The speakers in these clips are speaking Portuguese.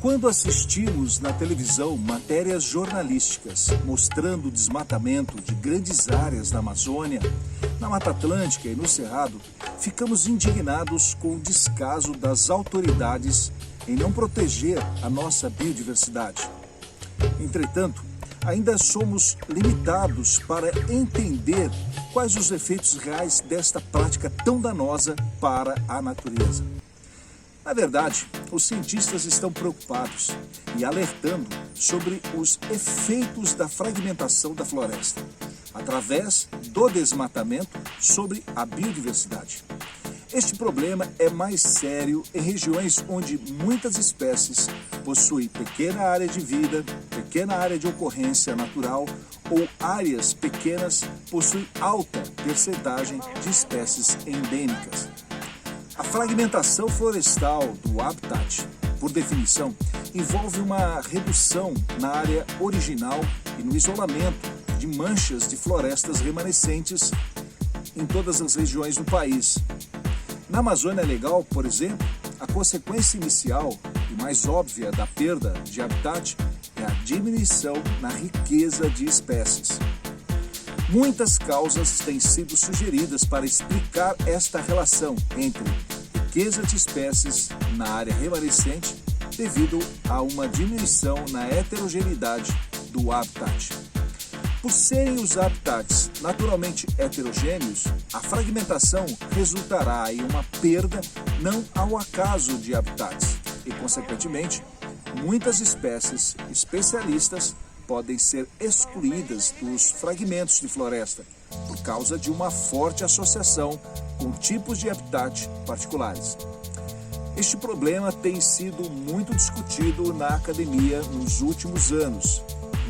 Quando assistimos na televisão matérias jornalísticas mostrando o desmatamento de grandes áreas da Amazônia, na Mata Atlântica e no Cerrado, ficamos indignados com o descaso das autoridades em não proteger a nossa biodiversidade. Entretanto, ainda somos limitados para entender quais os efeitos reais desta prática tão danosa para a natureza. Na verdade, os cientistas estão preocupados e alertando sobre os efeitos da fragmentação da floresta, através do desmatamento sobre a biodiversidade. Este problema é mais sério em regiões onde muitas espécies possuem pequena área de vida, pequena área de ocorrência natural ou áreas pequenas possuem alta percentagem de espécies endêmicas. A fragmentação florestal do habitat, por definição, envolve uma redução na área original e no isolamento de manchas de florestas remanescentes em todas as regiões do país. Na Amazônia Legal, por exemplo, a consequência inicial e mais óbvia da perda de habitat é a diminuição na riqueza de espécies. Muitas causas têm sido sugeridas para explicar esta relação entre riqueza de espécies na área remanescente devido a uma diminuição na heterogeneidade do habitat. Por serem os habitats naturalmente heterogêneos, a fragmentação resultará em uma perda não ao acaso de habitats e, consequentemente, muitas espécies especialistas podem ser excluídas dos fragmentos de floresta por causa de uma forte associação com tipos de habitat particulares. Este problema tem sido muito discutido na academia nos últimos anos,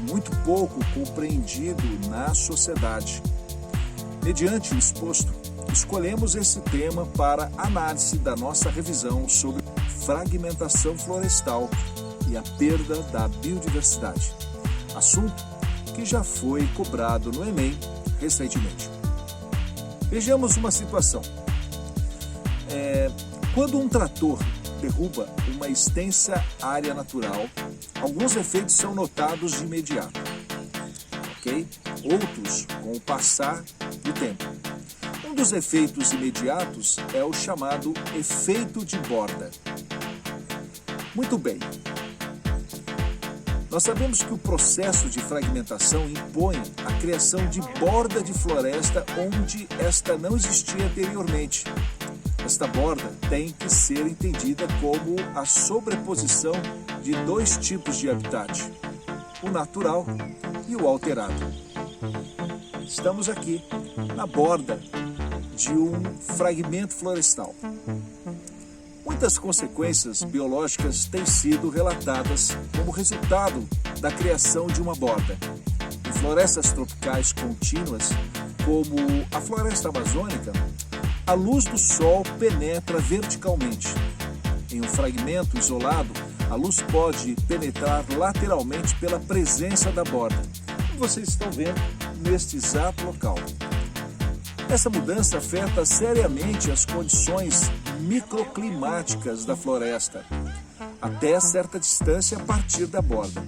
muito pouco compreendido na sociedade. Mediante o exposto, escolhemos esse tema para análise da nossa revisão sobre fragmentação florestal e a perda da biodiversidade, assunto que já foi cobrado no Enem recentemente. Vejamos uma situação. Quando um trator derruba uma extensa área natural, alguns efeitos são notados de imediato, ok? Outros com o passar do tempo. Um dos efeitos imediatos é o chamado efeito de borda. Muito bem. Nós sabemos que o processo de fragmentação impõe a criação de borda de floresta onde esta não existia anteriormente. Esta borda tem que ser entendida como a sobreposição de dois tipos de habitat, o natural e o alterado. Estamos aqui na borda de um fragmento florestal. Muitas consequências biológicas têm sido relatadas como resultado da criação de uma borda. Em florestas tropicais contínuas, como a floresta amazônica, a luz do sol penetra verticalmente. Em um fragmento isolado, a luz pode penetrar lateralmente pela presença da borda, como vocês estão vendo neste exato local. Essa mudança afeta seriamente as condições microclimáticas da floresta, até certa distância a partir da borda,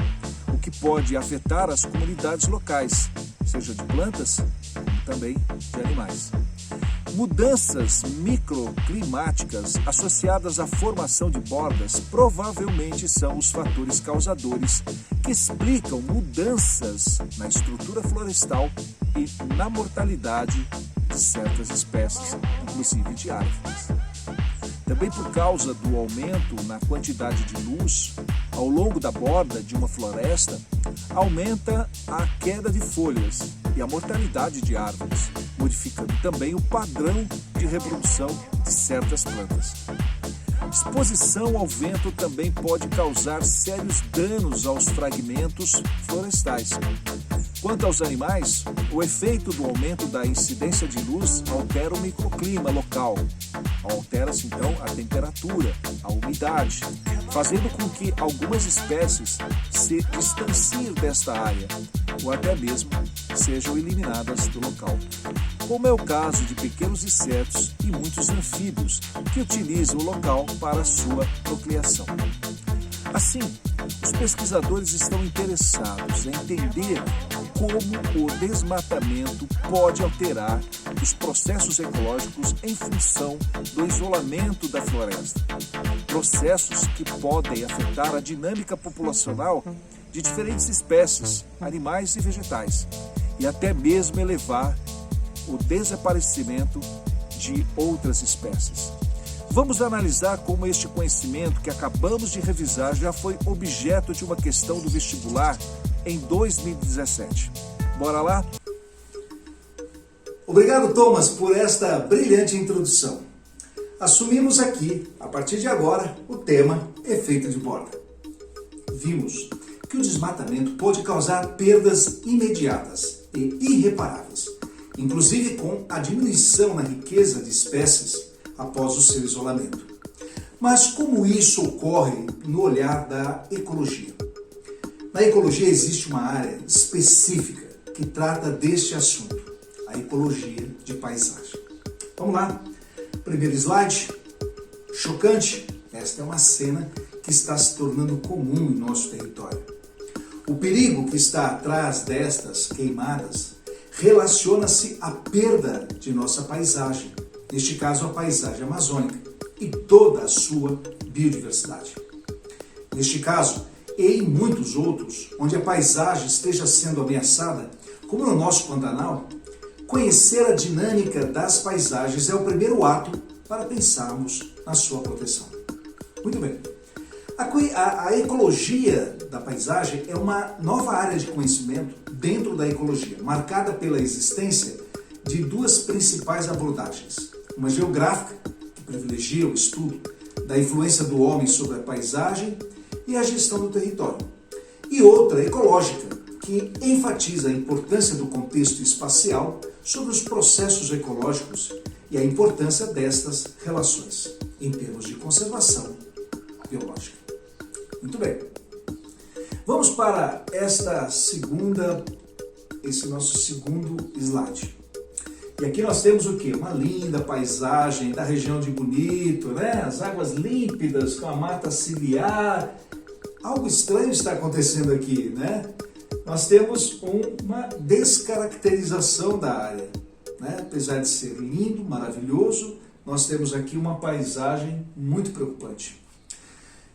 o que pode afetar as comunidades locais, seja de plantas, como também de animais. Mudanças microclimáticas associadas à formação de bordas provavelmente são os fatores causadores que explicam mudanças na estrutura florestal e na mortalidade de certas espécies, inclusive de árvores. Também por causa do aumento na quantidade de luz ao longo da borda de uma floresta, aumenta a queda de folhas e a mortalidade de árvores, modificando também o padrão de reprodução de certas plantas. Exposição ao vento também pode causar sérios danos aos fragmentos florestais. Quanto aos animais, o efeito do aumento da incidência de luz altera o microclima local. Altera-se então a temperatura, a umidade, fazendo com que algumas espécies se distanciem desta área ou até mesmo sejam eliminadas do local, como é o caso de pequenos insetos e muitos anfíbios que utilizam o local para sua procriação. Assim, os pesquisadores estão interessados em entender como o desmatamento pode alterar os processos ecológicos em função do isolamento da floresta. Processos que podem afetar a dinâmica populacional de diferentes espécies, animais e vegetais, e até mesmo elevar o desaparecimento de outras espécies. Vamos analisar como este conhecimento que acabamos de revisar já foi objeto de uma questão do vestibular em 2017. Bora lá? Obrigado, Thomas, por esta brilhante introdução. Assumimos aqui, a partir de agora, o tema efeito de borda. Vimos que o desmatamento pode causar perdas imediatas e irreparáveis, inclusive com a diminuição na riqueza de espécies após o seu isolamento. Mas como isso ocorre no olhar da ecologia? Na ecologia existe uma área específica que trata deste assunto, a ecologia de paisagem. Vamos lá, primeiro slide. Chocante, esta é uma cena que está se tornando comum em nosso território. O perigo que está atrás destas queimadas relaciona-se à perda de nossa paisagem, neste caso a paisagem amazônica, e toda a sua biodiversidade. Neste caso, e em muitos outros, onde a paisagem esteja sendo ameaçada, como no nosso Pantanal, conhecer a dinâmica das paisagens é o primeiro ato para pensarmos na sua proteção. Muito bem. A ecologia da paisagem é uma nova área de conhecimento dentro da ecologia, marcada pela existência de duas principais abordagens. Uma geográfica, que privilegia o estudo da influência do homem sobre a paisagem e a gestão do território, e outra ecológica, que enfatiza a importância do contexto espacial sobre os processos ecológicos e a importância destas relações, em termos de conservação biológica. Muito bem. Vamos para esse nosso segundo slide. E aqui nós temos o quê? Uma linda paisagem da região de Bonito, né? As águas límpidas com a mata ciliar. Algo estranho está acontecendo aqui, né? Nós temos uma descaracterização da área, né? Apesar de ser lindo, maravilhoso, nós temos aqui uma paisagem muito preocupante.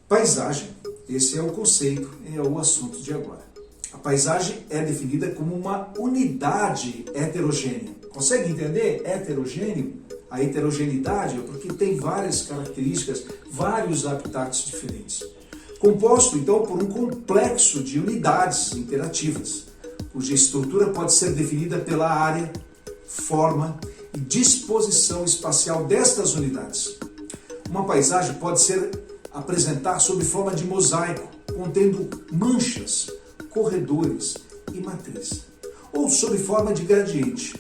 Paisagem, esse é o conceito, é o assunto de agora. A paisagem é definida como uma unidade heterogênea. Consegue entender? Heterogêneo? A heterogeneidade é porque tem várias características, vários habitats diferentes. Composto, então, por um complexo de unidades interativas, cuja estrutura pode ser definida pela área, forma e disposição espacial destas unidades. Uma paisagem pode ser apresentada sob forma de mosaico, contendo manchas, corredores e matriz, ou sob forma de gradiente.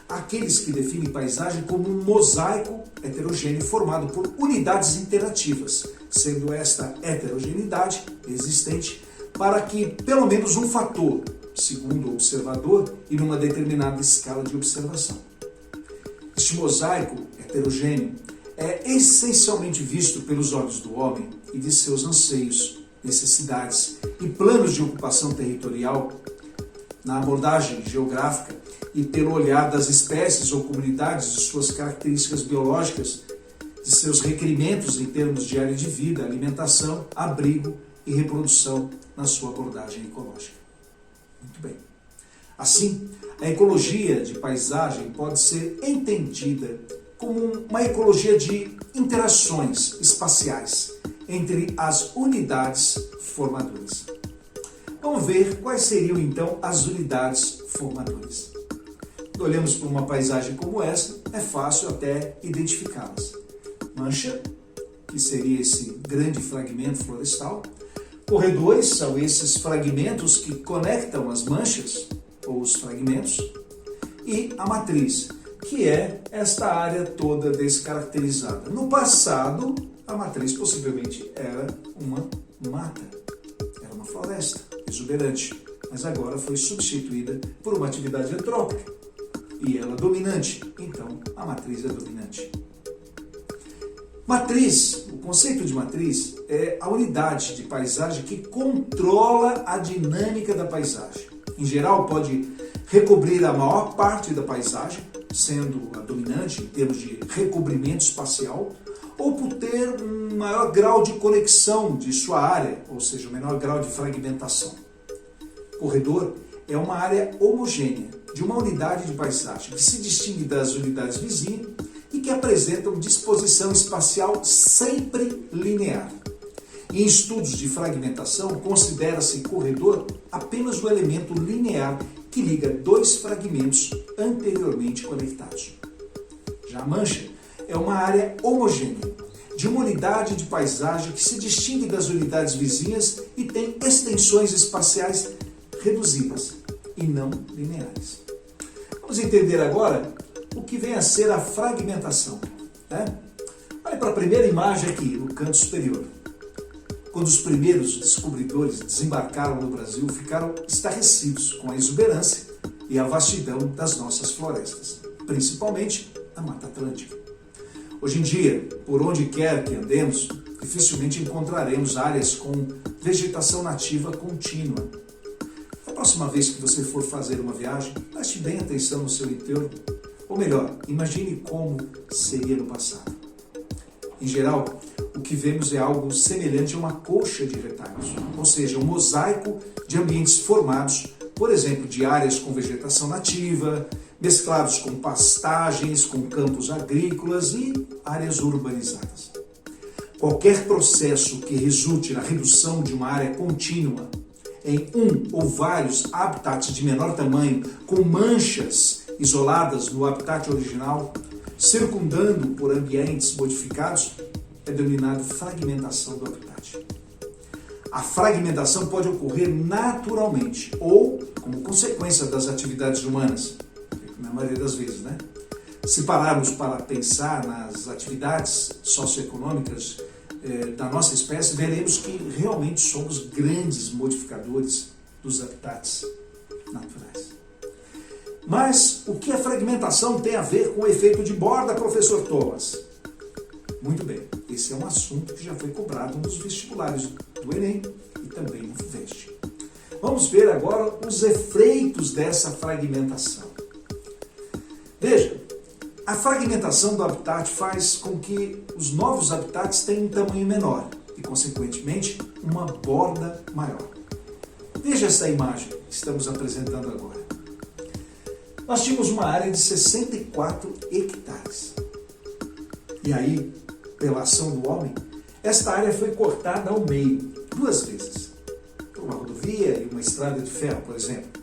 Aqueles que definem paisagem como um mosaico heterogêneo formado por unidades interativas, sendo esta heterogeneidade existente para que pelo menos um fator, segundo o observador, e numa determinada escala de observação. Este mosaico heterogêneo é essencialmente visto pelos olhos do homem e de seus anseios, necessidades e planos de ocupação territorial na abordagem geográfica e pelo olhar das espécies ou comunidades de suas características biológicas, de seus requerimentos em termos de área de vida, alimentação, abrigo e reprodução na sua abordagem ecológica. Muito bem. Assim, a ecologia de paisagem pode ser entendida como uma ecologia de interações espaciais entre as unidades formadoras. Vamos ver quais seriam então as unidades formadoras. Quando olhamos para uma paisagem como essa, é fácil até identificá-las. Mancha, que seria esse grande fragmento florestal. Corredores são esses fragmentos que conectam as manchas, ou os fragmentos. E a matriz, que é esta área toda descaracterizada. No passado, a matriz possivelmente era uma mata, era uma floresta exuberante, mas agora foi substituída por uma atividade antrópica e ela dominante, então a matriz é dominante. Matriz, o conceito de matriz é a unidade de paisagem que controla a dinâmica da paisagem. Em geral, pode recobrir a maior parte da paisagem, sendo a dominante em termos de recobrimento espacial, ou por ter um maior grau de conexão de sua área, ou seja, um menor grau de fragmentação. Corredor é uma área homogênea de uma unidade de paisagem que se distingue das unidades vizinhas e que apresentam disposição espacial sempre linear. Em estudos de fragmentação, considera-se corredor apenas o elemento linear que liga dois fragmentos anteriormente conectados. Já a mancha é uma área homogênea, de uma unidade de paisagem que se distingue das unidades vizinhas e tem extensões espaciais reduzidas e não lineares. Vamos entender agora o que vem a ser a fragmentação. Olhe para a primeira imagem aqui, no canto superior. Quando os primeiros descobridores desembarcaram no Brasil, ficaram estarrecidos com a exuberância e a vastidão das nossas florestas, principalmente a Mata Atlântica. Hoje em dia, por onde quer que andemos, dificilmente encontraremos áreas com vegetação nativa contínua. A próxima vez que você for fazer uma viagem, preste bem atenção no seu entorno, ou melhor, imagine como seria no passado. Em geral, o que vemos é algo semelhante a uma colcha de retalhos, ou seja, um mosaico de ambientes formados, por exemplo, de áreas com vegetação nativa, mesclados com pastagens, com campos agrícolas e áreas urbanizadas. Qualquer processo que resulte na redução de uma área contínua em um ou vários habitats de menor tamanho, com manchas isoladas no habitat original, circundando por ambientes modificados, é denominado fragmentação do habitat. A fragmentação pode ocorrer naturalmente ou como consequência das atividades humanas, na maioria das vezes, né? Se pararmos para pensar nas atividades socioeconômicas da nossa espécie, veremos que realmente somos grandes modificadores dos habitats naturais. Mas o que a fragmentação tem a ver com o efeito de borda, professor Thomas? Muito bem, esse é um assunto que já foi cobrado nos vestibulares do Enem e também no FUVEST. Vamos ver agora os efeitos dessa fragmentação. Veja, a fragmentação do habitat faz com que os novos habitats tenham um tamanho menor e, consequentemente, uma borda maior. Veja essa imagem que estamos apresentando agora. Nós tínhamos uma área de 64 hectares. E aí, pela ação do homem, esta área foi cortada ao meio, 2 vezes. Por uma rodovia e uma estrada de ferro, por exemplo.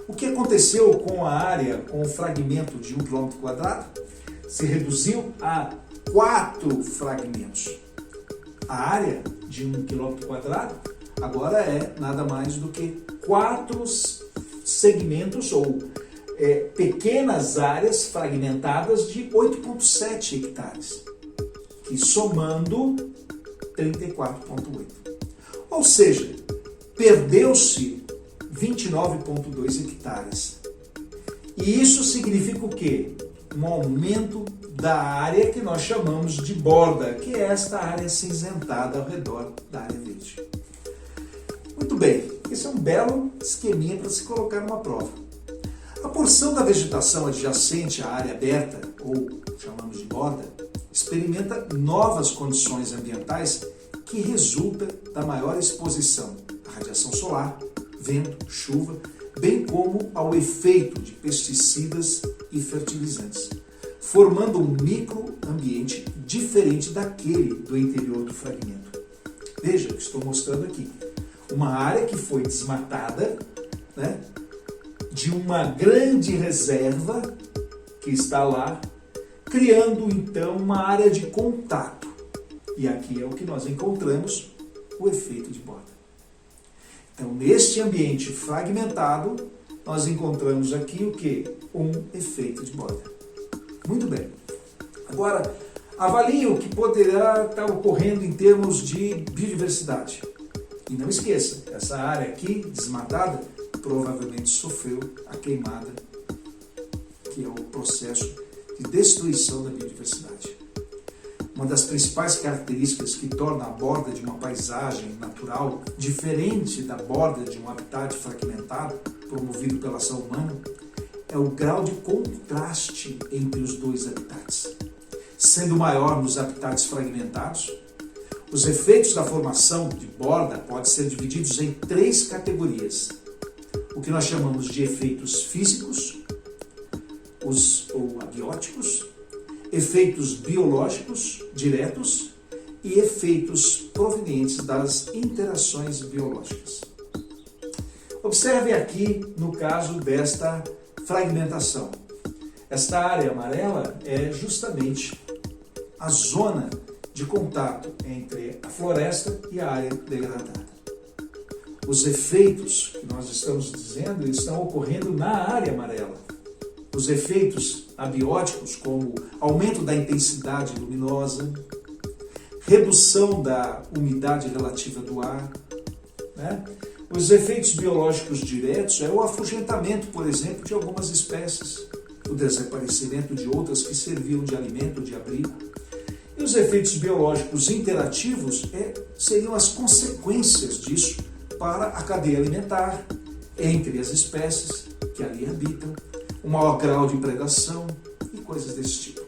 O que aconteceu com a área, com o fragmento de 1 km²? Se reduziu a 4 fragmentos. A área de 1 km² agora é nada mais do que 4 segmentos ou pequenas áreas fragmentadas de 8,7 hectares, que somando 34,8. Ou seja, perdeu-se 29,2 hectares. E isso significa o quê? Um aumento da área que nós chamamos de borda, que é esta área cinzentada ao redor da área verde. Muito bem, esse é um belo esqueminha para se colocar numa prova. A porção da vegetação adjacente à área aberta, ou chamamos de borda, experimenta novas condições ambientais que resultam da maior exposição à radiação solar, vento, chuva, bem como ao efeito de pesticidas e fertilizantes, formando um microambiente diferente daquele do interior do fragmento. Veja o que estou mostrando aqui. Uma área que foi desmatada, né, de uma grande reserva que está lá, criando então uma área de contato. E aqui é o que nós encontramos, o efeito de borda. Então, neste ambiente fragmentado, nós encontramos aqui o que? Um efeito de borda. Muito bem. Agora, avalie o que poderá estar ocorrendo em termos de biodiversidade. E não esqueça, essa área aqui, desmatada, provavelmente sofreu a queimada, que é o processo de destruição da biodiversidade. Uma das principais características que torna a borda de uma paisagem natural diferente da borda de um habitat fragmentado, promovido pela ação humana, é o grau de contraste entre os dois habitats. Sendo maior nos habitats fragmentados, os efeitos da formação de borda podem ser divididos em 3 categorias. O que nós chamamos de efeitos físicos, ou abióticos, efeitos biológicos diretos e efeitos provenientes das interações biológicas. Observe aqui no caso desta fragmentação. Esta área amarela é justamente a zona de contato entre a floresta e a área degradada. Os efeitos que nós estamos dizendo estão ocorrendo na área amarela. Os efeitos abióticos, como aumento da intensidade luminosa, redução da umidade relativa do ar, né? Os efeitos biológicos diretos é o afugentamento, por exemplo, de algumas espécies, o desaparecimento de outras que serviam de alimento, de abrigo. E os efeitos biológicos interativos seriam as consequências disso para a cadeia alimentar, entre as espécies que ali habitam, um maior grau de predação e coisas desse tipo.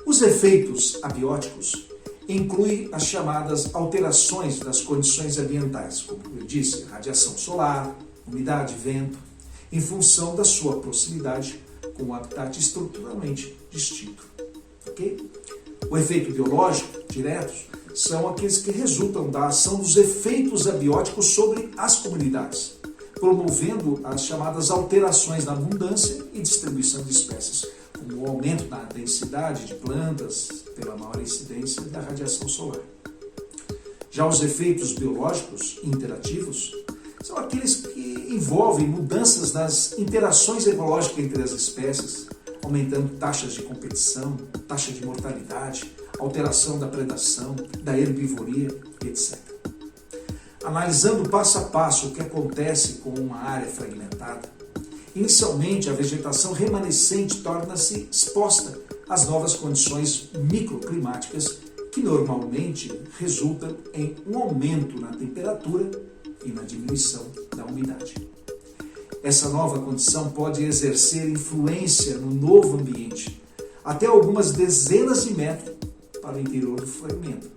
Os efeitos abióticos incluem as chamadas alterações das condições ambientais, como eu disse, radiação solar, umidade, vento, em função da sua proximidade com o habitat estruturalmente distinto. Okay? O efeito biológico direto são aqueles que resultam da ação dos efeitos abióticos sobre as comunidades, promovendo as chamadas alterações na abundância e distribuição de espécies, como o aumento da densidade de plantas pela maior incidência da radiação solar. Já os efeitos biológicos interativos são aqueles que envolvem mudanças nas interações ecológicas entre as espécies, aumentando taxas de competição, taxa de mortalidade, alteração da predação, da herbivoria, etc. Analisando passo a passo o que acontece com uma área fragmentada, inicialmente a vegetação remanescente torna-se exposta às novas condições microclimáticas que normalmente resultam em um aumento na temperatura e na diminuição da umidade. Essa nova condição pode exercer influência no novo ambiente, até algumas dezenas de metros para o interior do fragmento,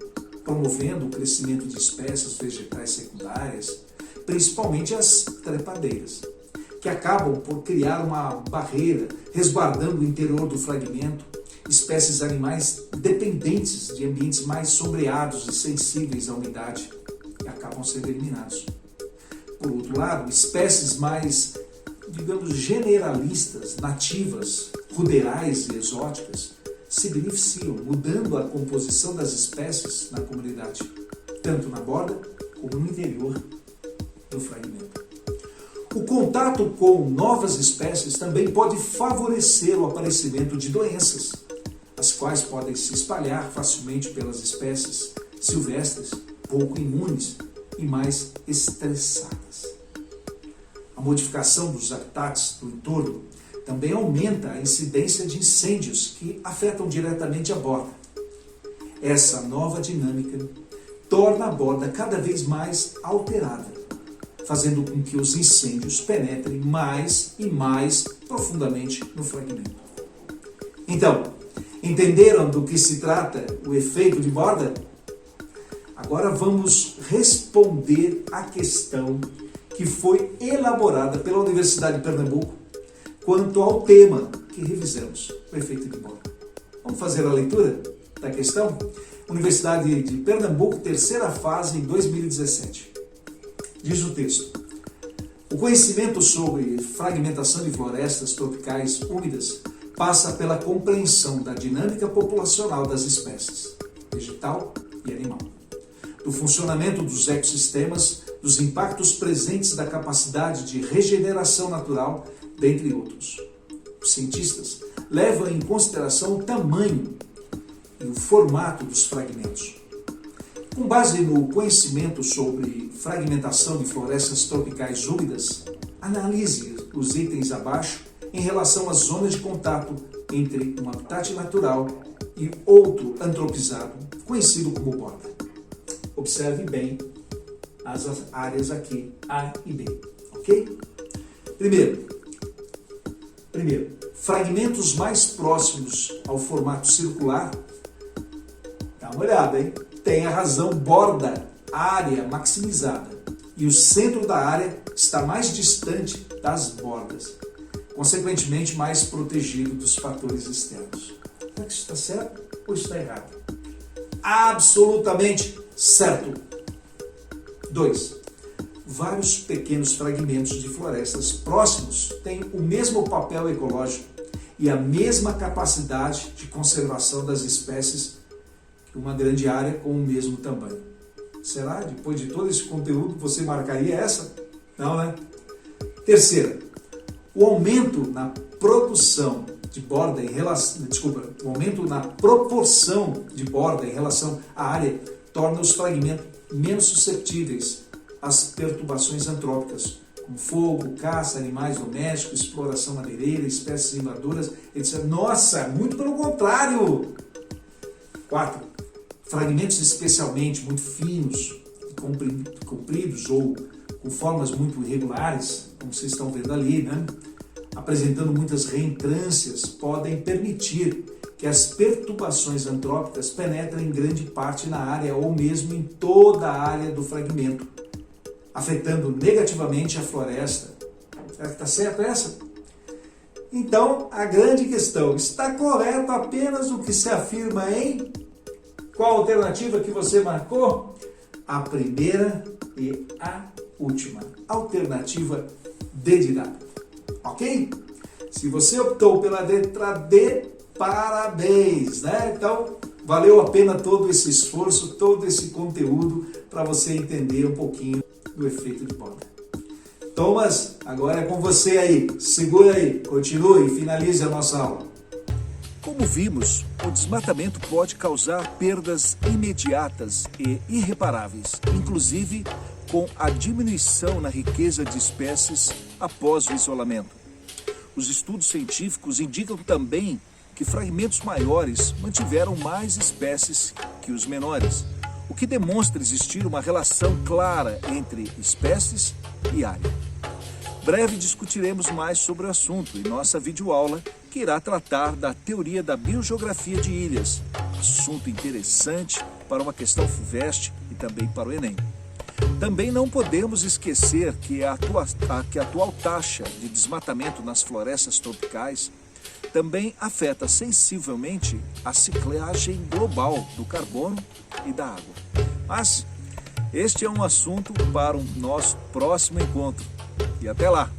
promovendo o crescimento de espécies vegetais secundárias, principalmente as trepadeiras, que acabam por criar uma barreira, resguardando o interior do fragmento, espécies animais dependentes de ambientes mais sombreados e sensíveis à umidade, que acabam sendo eliminados. Por outro lado, espécies mais, digamos, generalistas, nativas, ruderais e exóticas, se beneficiam, mudando a composição das espécies na comunidade, tanto na borda como no interior do fragmento. O contato com novas espécies também pode favorecer o aparecimento de doenças, as quais podem se espalhar facilmente pelas espécies silvestres, pouco imunes e mais estressadas. A modificação dos habitats do entorno também aumenta a incidência de incêndios que afetam diretamente a borda. Essa nova dinâmica torna a borda cada vez mais alterada, fazendo com que os incêndios penetrem mais e mais profundamente no fragmento. Então, entenderam do que se trata o efeito de borda? Agora vamos responder à questão que foi elaborada pela Universidade de Pernambuco quanto ao tema que revisamos, o efeito de borda. Vamos fazer a leitura da questão? Universidade de Pernambuco, terceira fase, em 2017. Diz o texto: o conhecimento sobre fragmentação de florestas tropicais úmidas passa pela compreensão da dinâmica populacional das espécies, vegetal e animal, do funcionamento dos ecossistemas, dos impactos presentes da capacidade de regeneração natural, dentre outros. Os cientistas levam em consideração o tamanho e o formato dos fragmentos. Com base no conhecimento sobre fragmentação de florestas tropicais úmidas, analise os itens abaixo em relação às zonas de contato entre um habitat natural e outro antropizado, conhecido como borda. Observe bem as áreas aqui, A e B, ok? Primeiro, fragmentos mais próximos ao formato circular, dá uma olhada, hein? Tem a razão borda, área maximizada, e o centro da área está mais distante das bordas, consequentemente mais protegido dos fatores externos. Será que isso está certo ou está errado? Absolutamente certo. 2. Vários pequenos fragmentos de florestas próximos têm o mesmo papel ecológico e a mesma capacidade de conservação das espécies que uma grande área com o mesmo tamanho. Será? Depois de todo esse conteúdo, você marcaria essa? Não, né? Terceira, o aumento na produção de borda em relação... o aumento na proporção de borda em relação à área torna os fragmentos menos suscetíveis às perturbações antrópicas, como fogo, caça, animais domésticos, exploração madeireira, espécies invasoras, etc. Nossa, muito pelo contrário! 4. Fragmentos especialmente muito finos, compridos ou com formas muito irregulares, como vocês estão vendo ali, né? Apresentando muitas reentrâncias, podem permitir que as perturbações antrópicas penetrem em grande parte na área ou mesmo em toda a área do fragmento, afetando negativamente a floresta. Será que está certo essa? Então, a grande questão, está correto apenas o que se afirma em... Qual alternativa que você marcou? A primeira e a última. Alternativa D de dado. Ok? Se você optou pela letra D, parabéns, né? Então, valeu a pena todo esse esforço, todo esse conteúdo para você entender um pouquinho do efeito de borda. Thomas, agora é com você aí. Segura aí, continue e finalize a nossa aula. Como vimos, o desmatamento pode causar perdas imediatas e irreparáveis, inclusive com a diminuição na riqueza de espécies após o isolamento. Os estudos científicos indicam também que fragmentos maiores mantiveram mais espécies que os menores, o que demonstra existir uma relação clara entre espécies e área. Breve discutiremos mais sobre o assunto em nossa videoaula, que irá tratar da teoria da biogeografia de ilhas, assunto interessante para uma questão FUVEST e também para o Enem. Também não podemos esquecer que a atual taxa de desmatamento nas florestas tropicais também afeta sensivelmente a ciclagem global do carbono e da água. Mas este é um assunto para o nosso próximo encontro. E até lá!